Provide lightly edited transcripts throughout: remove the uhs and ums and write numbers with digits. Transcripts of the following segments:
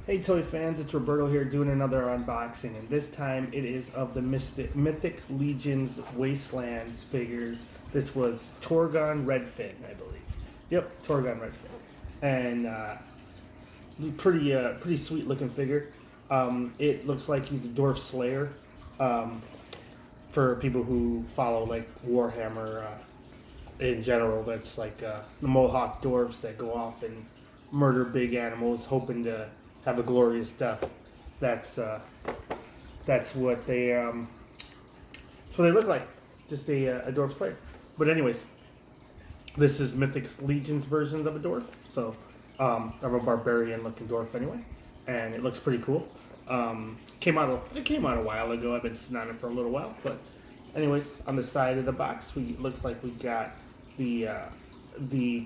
Hey toy fans, it's Roberto here doing another unboxing, and this time it is of the Mythic Legion's Wastelands figures. This was Torgun Redfin, I believe. Yep, Torgun Redfin. And pretty sweet looking figure. It looks like he's a dwarf slayer. For people who follow like Warhammer in general, that's like the Mohawk dwarves that go off and murder big animals, hoping to have a glorious death. That's what they look like. Just a dwarf slayer. But anyways, this is Mythic Legion's version of a dwarf. So I'm a barbarian looking dwarf anyway, and it looks pretty cool. It came out a while ago. I've been sitting on it for a little while, but anyways, on the side of the box, looks like we got the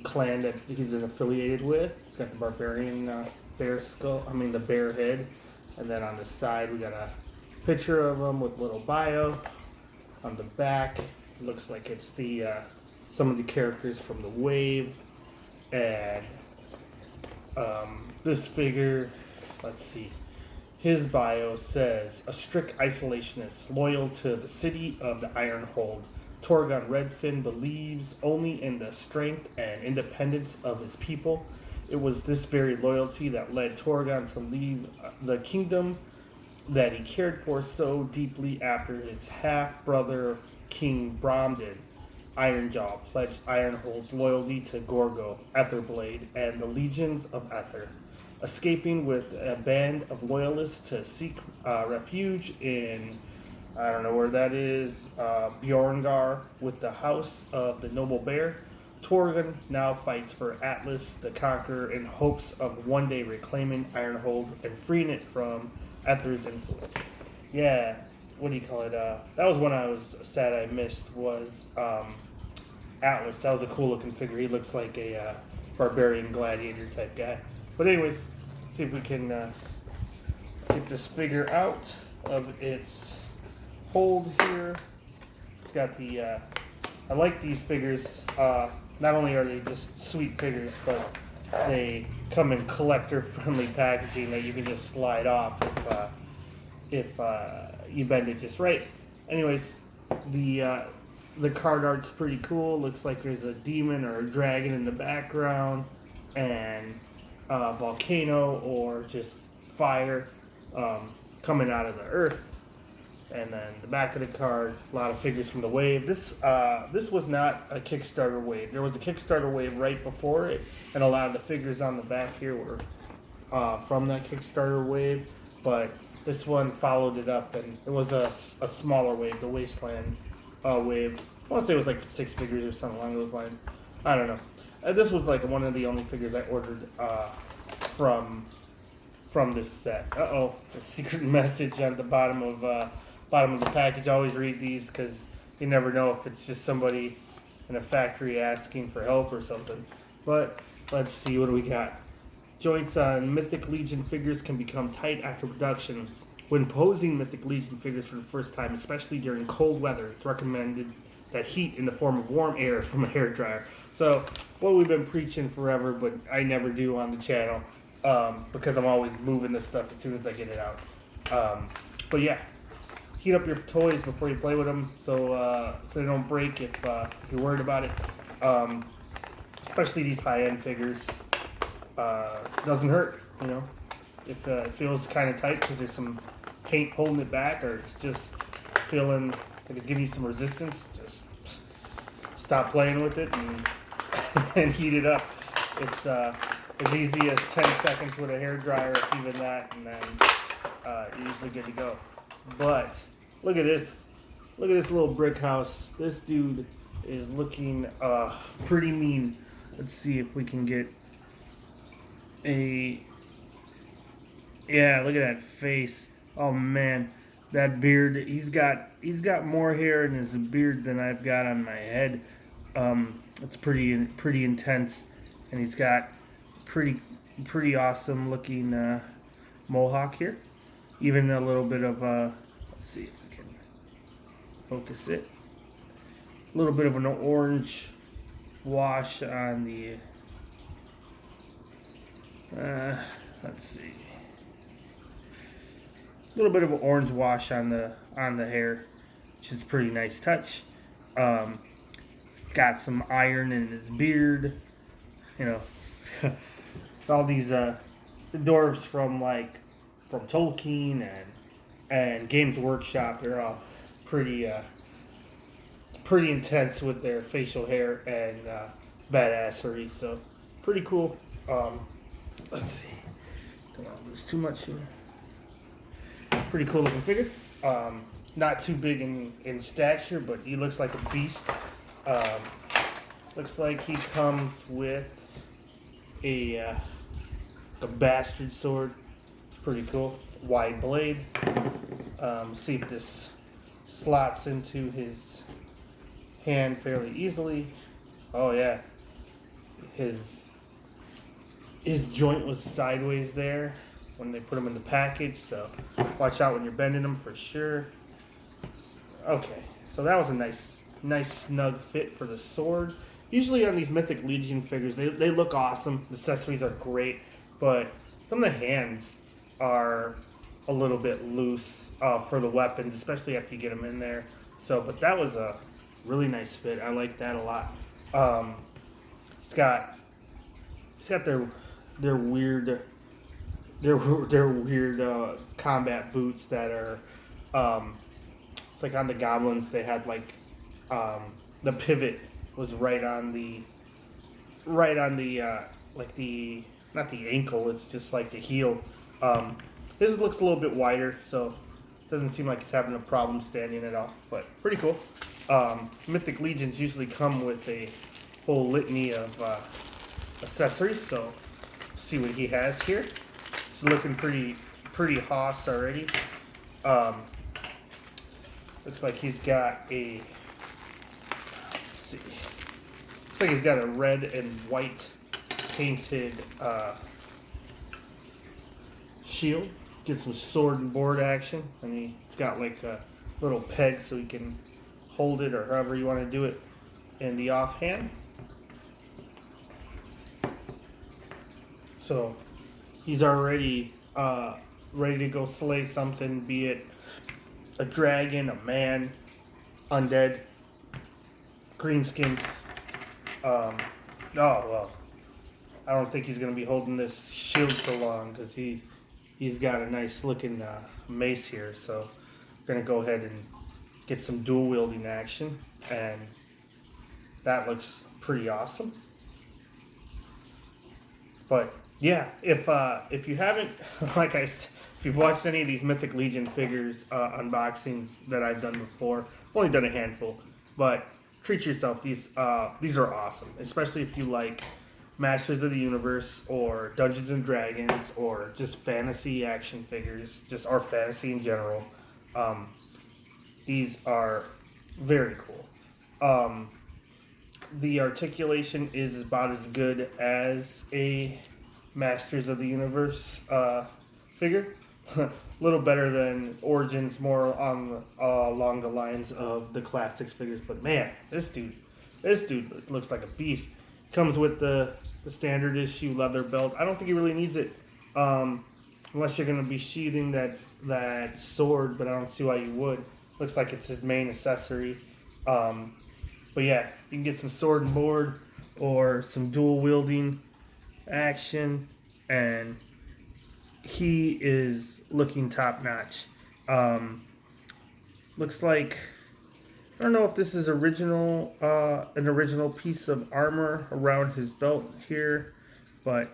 clan that he's affiliated with. It's got the barbarian bear skull. The bear head, and then on the side we got a picture of him with little bio. On the back, it looks like it's the some of the characters from the wave, and this figure. Let's see. His bio says, a strict isolationist, loyal to the city of the Iron Hold. Torgun Redfin believes only in the strength and independence of his people. It was this very loyalty that led Torgun to leave the kingdom that he cared for so deeply after his half-brother, King Bromden, Ironjaw, pledged Ironhold's loyalty to Gorgo, Etherblade, and the legions of Ether. Escaping with a band of loyalists to seek refuge in, I don't know where that is, Bjorngar with the House of the Noble Bear, Torgun now fights for Atlas the Conqueror in hopes of one day reclaiming Ironhold and freeing it from Ether's influence. Yeah, what do you call it? That was one I was sad I missed, was Atlas. That was a cool looking figure. He looks like a barbarian gladiator type guy. But anyways, see if we can get this figure out of its hold here. It's got the, I like these figures. Not only are they just sweet figures, but they come in collector-friendly packaging that you can just slide off if you bend it just right. Anyways, the card art's pretty cool. Looks like there's a demon or a dragon in the background, and volcano or just fire coming out of the earth. And then the back of the card, a lot of figures from the wave. This was not a Kickstarter wave. There was a Kickstarter wave right before it, and a lot of the figures on the back here were from that Kickstarter wave. But this one followed it up, and it was a smaller wave, the Wasteland wave. I want to say it was like 6 figures or something along those lines. I don't know. This was like one of the only figures I ordered from this set. Uh-oh, a secret message on the bottom of the package. I always read these because you never know if it's just somebody in a factory asking for help or something. But let's see, what do we got? Joints on Mythic Legion figures can become tight after production. When posing Mythic Legion figures for the first time, especially during cold weather, it's recommended that heat in the form of warm air from a hairdryer. So, what we've been preaching forever, but I never do on the channel, because I'm always moving this stuff as soon as I get it out. But yeah, heat up your toys before you play with them, so they don't break if you're worried about it. Especially these high-end figures, doesn't hurt, you know. If it feels kind of tight because there's some paint holding it back, or it's just feeling like it's giving you some resistance, just stop playing with it and heat it up. It's as easy as 10 seconds with a hairdryer, if even that, and then you're usually good to go. But look at this. Look at this little brick house. This dude is looking pretty mean. Let's see if we can get a... Yeah, look at that face. Oh man, that beard. He's got more hair in his beard than I've got on my head. It's pretty intense, and he's got pretty awesome looking mohawk here. Even a little bit of let's see if we can focus it. A little bit of an orange wash on the let's see. little bit of an orange wash on the hair, which is a pretty nice touch. Got some iron in his beard. You know, all these the dwarves from Tolkien and Games Workshop. They're all pretty intense with their facial hair and badassery. So pretty cool. Let's see. Don't want to lose too much here. Pretty cool looking figure. Not too big in stature, but he looks like a beast. Looks like he comes with a bastard sword. It's pretty cool. Wide blade. See if this slots into his hand fairly easily. Oh yeah. His joint was sideways there when they put them in the package, so watch out when you're bending them for sure. Okay, so that was a nice snug fit for the sword. Usually on these Mythic Legion figures, they look awesome. The accessories are great, but some of the hands are a little bit loose for the weapons, especially after you get them in there. So, but that was a really nice fit. I like that a lot. It's got their weird combat boots that are it's like on the goblins they had the pivot was right on the like the not the ankle, it's just like the heel. This looks a little bit wider, so doesn't seem like he's having a problem standing at all, but pretty cool. Mythic Legions usually come with a whole litany of accessories, so see what he has here. It's looking pretty hoss already. Looks like he's got a looks like he's got a red and white painted shield. Get some sword and board action, and he's got like a little peg so he can hold it or however you want to do it in the offhand. So he's already ready to go slay something, be it a dragon, a man, undead, greenskins. Oh well, I don't think he's going to be holding this shield for long because he's got a nice looking mace here. So we're going to go ahead and get some dual wielding action, and that looks pretty awesome. But yeah, if you haven't, if you've watched any of these Mythic Legion figures unboxings that I've done before, I've only done a handful, but treat yourself. These are awesome, especially if you like Masters of the Universe or Dungeons and Dragons or just fantasy action figures, or fantasy in general. These are very cool. The articulation is about as good as a Masters of the Universe figure. A little better than Origins, more on along the lines of the classics figures. But man, this dude looks like a beast. Comes with the standard issue leather belt. I don't think he really needs it unless you're going to be sheathing that sword, but I don't see why you would. Looks like it's his main accessory. But yeah, you can get some sword and board or some dual wielding action, and he is looking top notch. Looks like, I don't know if this is an original piece of armor around his belt here, but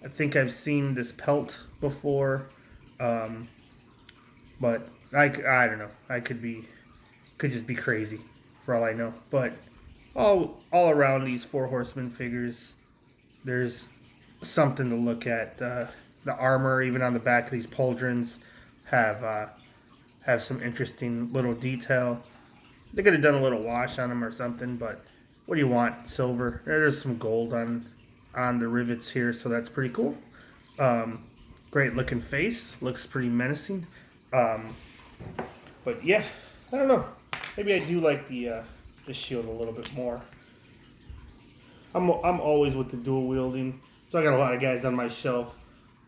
I think I've seen this pelt before. But I don't know. I could just be crazy for all I know. But all around these Four Horsemen figures, there's something to look at. The armor, even on the back of these pauldrons, have some interesting little detail. They could have done a little wash on them or something, but what do you want? Silver. There's some gold on the rivets here, so that's pretty cool. Great looking face. Looks pretty menacing. But yeah, I don't know. Maybe I do like the shield a little bit more. I'm always with the dual wielding, so I got a lot of guys on my shelf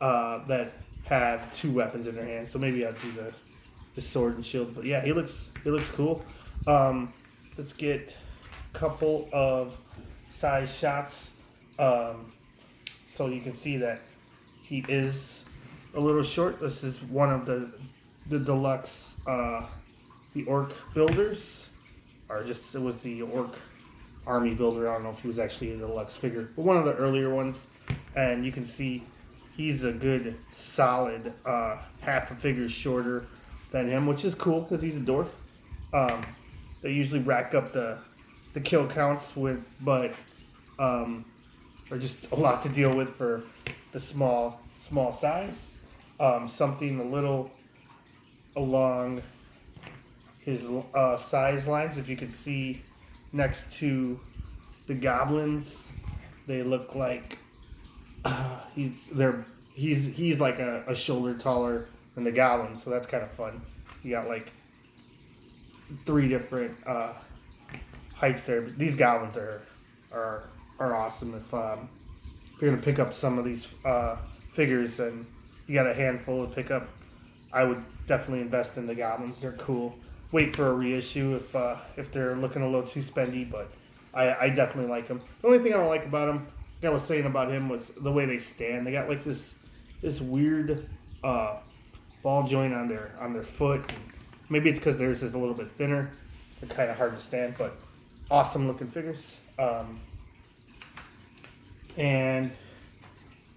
that have 2 weapons in their hand. So maybe I'll do the sword and shield. But yeah, he looks cool. Let's get a couple of size shots, so you can see that he is a little short. This is one of the deluxe, the orc builders, or just it was the orc army builder. I don't know if he was actually a deluxe figure, but one of the earlier ones. And you can see he's a good solid half a figure shorter than him, which is cool because he's a dwarf. They usually rack up the kill counts with, but are just a lot to deal with for the small size. Something a little along his size lines. If you could see next to the goblins, they look like he's like a shoulder taller than the goblins, so that's kind of fun. You got like 3 different heights there. But these goblins are awesome. If you're gonna pick up some of these figures and you got a handful to pick up, I would definitely invest in the goblins. They're cool. Wait for a reissue if they're looking a little too spendy, but I definitely like them. The only thing I don't like about them, I was saying about him, was the way they stand. They got like this weird ball joint on their foot. Maybe it's because theirs is a little bit thinner. They're kind of hard to stand, but awesome looking figures. And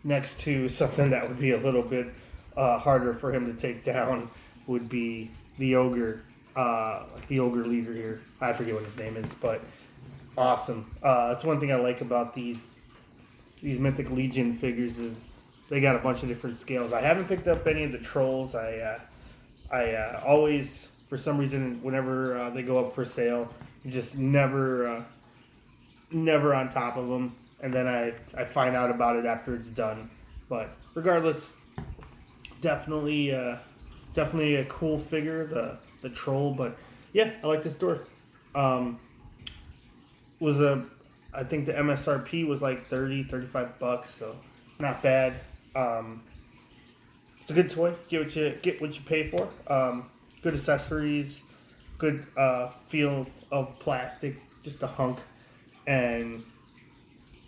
next to something that would be a little bit harder for him to take down would be the ogre, the ogre leader here. I forget what his name is, but awesome. That's one thing I like about these Mythic Legion figures is they got a bunch of different scales. I haven't picked up any of the trolls. I always, for some reason, whenever they go up for sale, just never on top of them. And then I find out about it after it's done. But regardless, definitely a cool figure, the troll. But yeah, I like this dwarf. I think the MSRP was like $35, so not bad. It's a good toy. Get what you pay for. Good accessories, good feel of plastic, just a hunk, and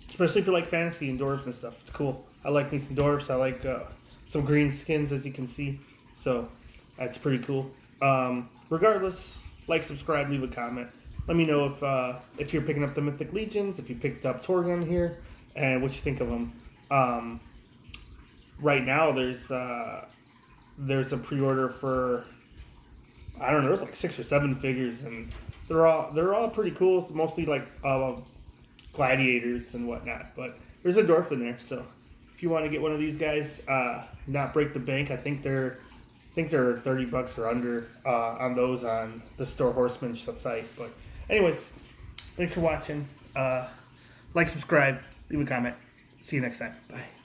especially if you like fantasy and dwarves and stuff, it's cool. I like me some dwarves. I like some green skins, as you can see, so that's pretty cool. Regardless, like, subscribe, leave a comment. Let me know if you're picking up the Mythic Legions, if you picked up Torgun here, and what you think of them. Right now, there's a pre-order for, I don't know, there's like 6 or 7 figures, and they're all pretty cool. Mostly like gladiators and whatnot, but there's a dwarf in there. So if you want to get one of these guys, not break the bank, I think they're $30 or under on those on the FourHorsemen site. But anyways, thanks for watching. Like, subscribe, leave a comment. See you next time. Bye.